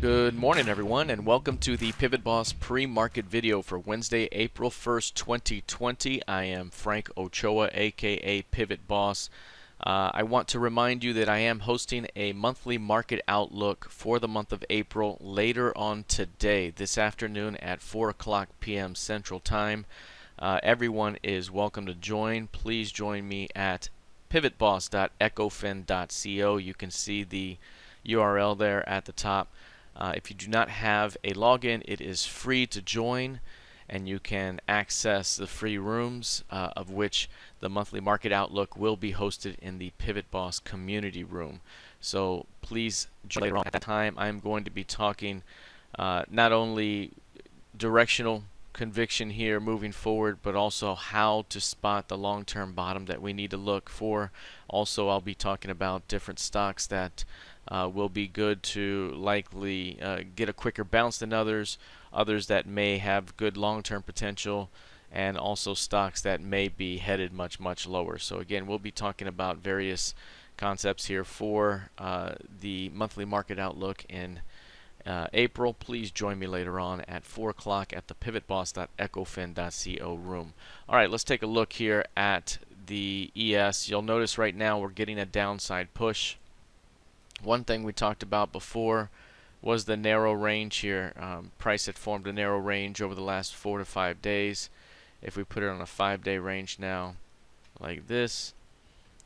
Good morning, everyone, and welcome to the PivotBoss pre-market video for Wednesday, April 1st, 2020. I am Frank Ochoa, aka PivotBoss. I want to remind you that I am hosting a monthly market outlook for the month of April later on today, this afternoon at 4 o'clock p.m. Central Time. Everyone is welcome to join. Please join me at pivotboss.ecofin.co. You can see the URL there at the top. If you do not have a login, it is free to join, and you can access the free rooms, of which the monthly market outlook will be hosted in the PivotBoss community room. So please join later on. At that time, I'm going to be talking not only directional conviction here moving forward, but also how to spot the long-term bottom that we need to look for. Also, I'll be talking about different stocks that will be good to likely get a quicker bounce than others that may have good long-term potential, and also stocks that may be headed much lower. So again, we'll be talking about various concepts here for the monthly market outlook in April. Please join me later on at 4 o'clock at the pivotboss.ecofin.co room. Alright, let's take a look here at the ES. You'll notice right now we're getting a downside push. One thing we talked about before was the narrow range here. Price had formed a narrow range over the last 4 to 5 days. If we put it on a 5-day range now, like this,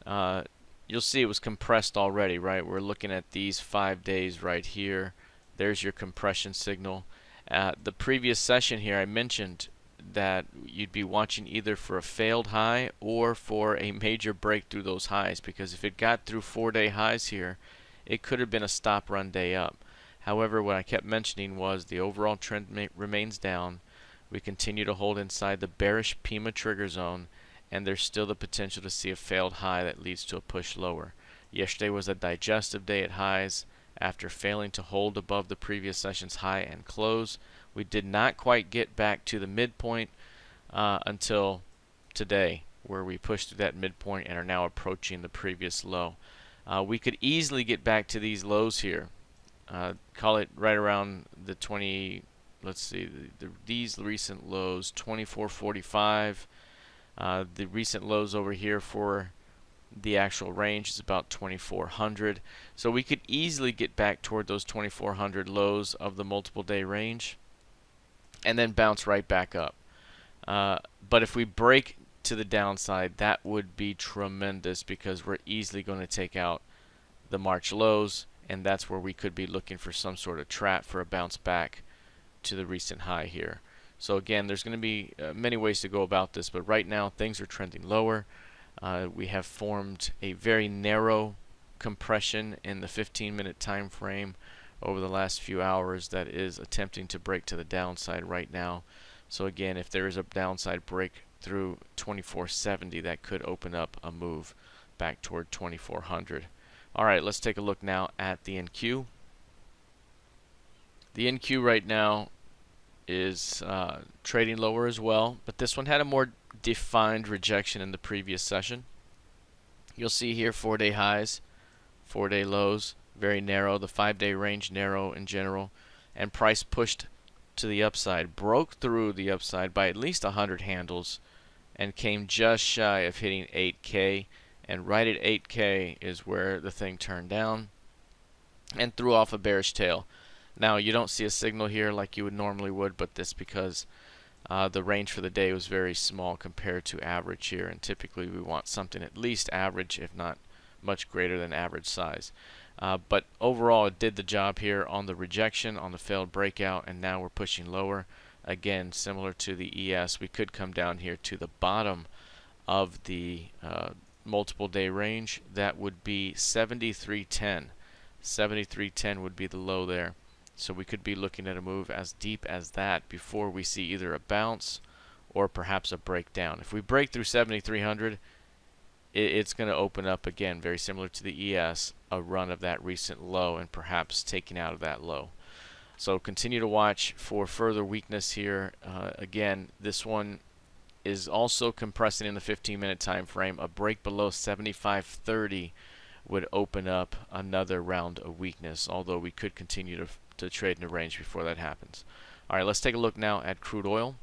you'll see it was compressed already, right? We're looking at these 5 days right here. There's your compression signal. The previous session here, I mentioned that you'd be watching either for a failed high or for a major break through those highs, because if it got through 4-day highs here, it could have been a stop run day up. However, what I kept mentioning was the overall trend remains down. We continue to hold inside the bearish Pima trigger zone, and there's still the potential to see a failed high that leads to a push lower. Yesterday was a digestive day at highs. After failing to hold above the previous session's high and close, we did not quite get back to the midpoint until today, where we pushed through that midpoint and are now approaching the previous low. We could easily get back to these lows here. Call it right around the 20. Let's see, these recent lows, 24.45. The recent lows over here for the actual range is about 2400. So we could easily get back toward those 2400 lows of the multiple day range and then bounce right back up. But if we break to the downside, that would be tremendous, because we're easily going to take out the March lows, and that's where we could be looking for some sort of trap for a bounce back to the recent high here. So again, there's going to be many ways to go about this, but right now things are trending lower. We have formed a very narrow compression in the 15-minute time frame over the last few hours that is attempting to break to the downside right now. So again, if there is a downside break through 2470, that could open up a move back toward 2400. Alright, let's take a look now at the NQ. The NQ right now is trading lower as well, but this one had a more defined rejection in the previous session. You'll see here 4-day highs, 4-day lows, very narrow. The 5-day range narrow in general, and price pushed to the upside, broke through the upside by at least 100 handles, and came just shy of hitting 8K. And right at 8K is where the thing turned down and threw off a bearish tail. Now you don't see a signal here like you would normally would, but this because the range for the day was very small compared to average here, and typically we want something at least average, if not much greater than average size. But overall it did the job here on the rejection, on the failed breakout, and now we're pushing lower. Again, similar to the ES, we could come down here to the bottom of the multiple day range. That would be 7310. 7310 would be the low there. So we could be looking at a move as deep as that before we see either a bounce or perhaps a breakdown. If we break through 7300, it's going to open up again, very similar to the ES, a run of that recent low and perhaps taking out of that low. So continue to watch for further weakness here. Again, this one is also compressing in the 15-minute time frame. A break below 75.30 would open up another round of weakness, although we could continue to trade in the range before that happens. All right, let's take a look now at crude oil.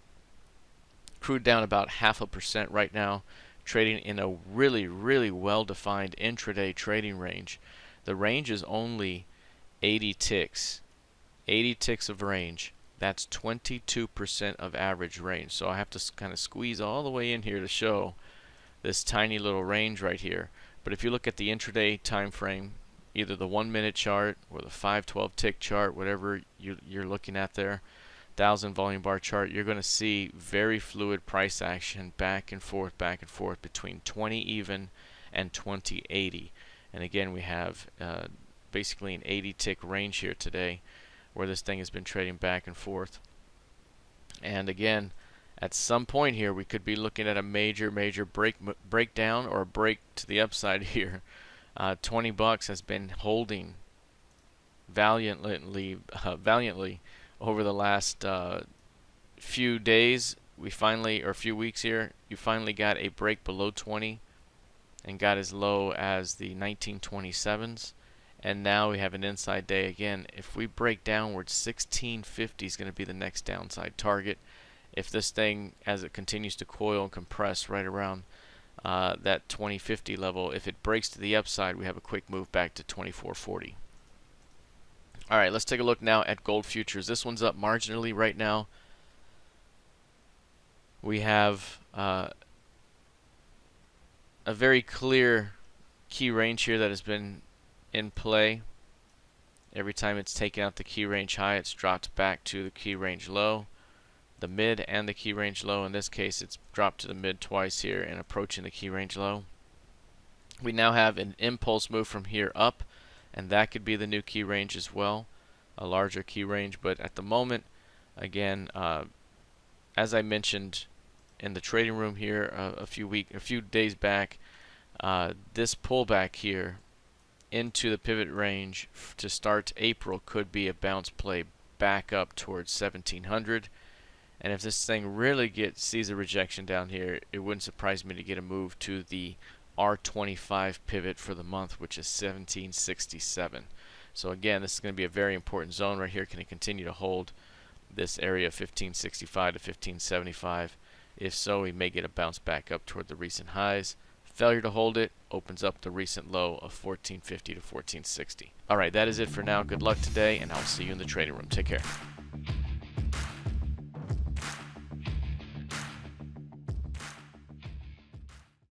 Crude down about 0.5% right now, trading in a really well-defined intraday trading range. The range is only 80 ticks. 80 ticks of range. That's 22% of average range. So I have to kind of squeeze all the way in here to show this tiny little range right here. But if you look at the intraday time frame, either the 1 minute chart or the 512 tick chart, whatever you're looking at there, 1000 volume bar chart, you're going to see very fluid price action back and forth between 20 even and 2080. And again, we have basically an 80 tick range here today where this thing has been trading back and forth. And again, at some point here we could be looking at a major breakdown or a break to the upside here. 20 bucks has been holding valiantly over the last few days. We finally, or a few weeks here, you finally got a break below 20 and got as low as the 1927s, and now we have an inside day again. If we break downwards, 1650 is going to be the next downside target. If this thing, as it continues to coil and compress right around that 2050 level, if it breaks to the upside, we have a quick move back to 2440. All right, let's take a look now at gold futures. This one's up marginally right now. We have a very clear key range here that has been in play. Every time it's taken out the key range high, it's dropped back to the key range low. The mid and the key range low. In this case, it's dropped to the mid twice here and approaching the key range low. We now have an impulse move from here up, and that could be the new key range as well, a larger key range. But at the moment, again, as I mentioned in the trading room here a few days back, this pullback here into the pivot range to start April could be a bounce play back up towards 1700. And if this thing really sees a rejection down here, it wouldn't surprise me to get a move to the R25 pivot for the month, which is 1767. So again, this is going to be a very important zone right here. Can it continue to hold this area of 1565 to 1575? If so, we may get a bounce back up toward the recent highs. Failure to hold it opens up the recent low of 1450 to 1460. All right, that is it for now. Good luck today, and I'll see you in the trading room. Take care.